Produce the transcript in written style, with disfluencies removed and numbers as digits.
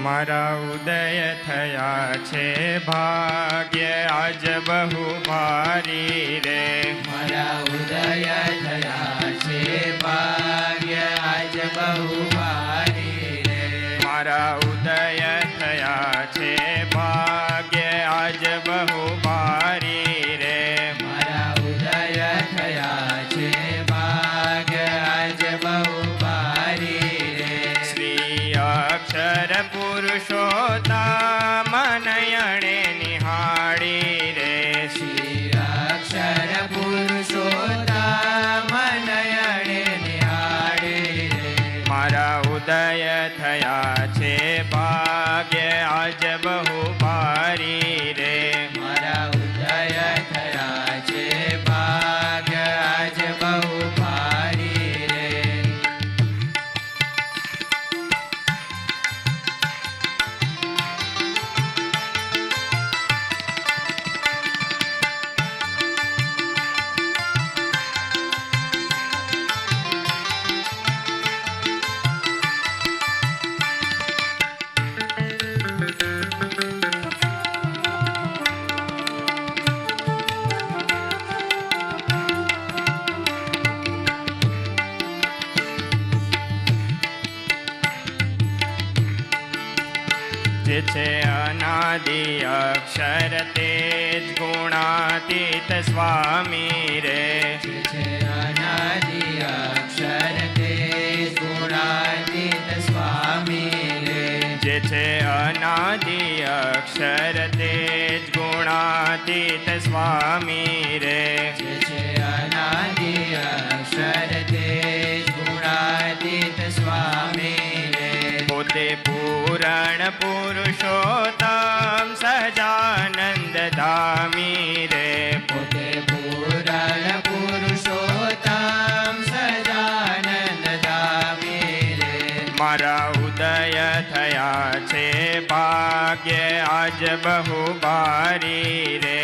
મારા ઉદય થયા છે ભાગ્ય આજ બહુ ભારી રે. મારા ઉદય થયા છે ભાગ્ય આજ બહુ ભારી રે. મારા ઉદય થયા છે ભાગ્ય આજ બહુ ભારી રે. મારા ઉદય થયા છે ભાગ્ય આજ બહુ ભારી રે. શ્રી અક્ષર પુરુષોત્તમ નયણે નિહાળી રે. શ્રી અક્ષર પુરુષોત્તમ નયણે નિહાળી રે. મારા ઉદય થયા છે ભાગ્ય આજ બહુ ભારી રે. મારા ઉદય થયા છે ભાગ્ય આજ બહુ ભારી રે. જે છે અનાદિ અક્ષર તેજ ગુણાતીત સ્વામી રે. જે છે અનાદિ અક્ષર તેજ ગુણાતીત સ્વામી રે. જે છે અનાદિ અક્ષર તેજ ગુણાતીત સ્વામી રે. જે છે અનાદિ અક્ષર તેજ ગુણાતીત સ્વામી રે. પોતે પૂરણ પુરુષોત્તમ સહજાનંદ ધામી રે. પોતે પૂરણ પુરુષોત્તમ સદાનંદ ધામી રે. મારા ઉદય થયા છે ભાગ્ય આજ બહુ ભારી રે.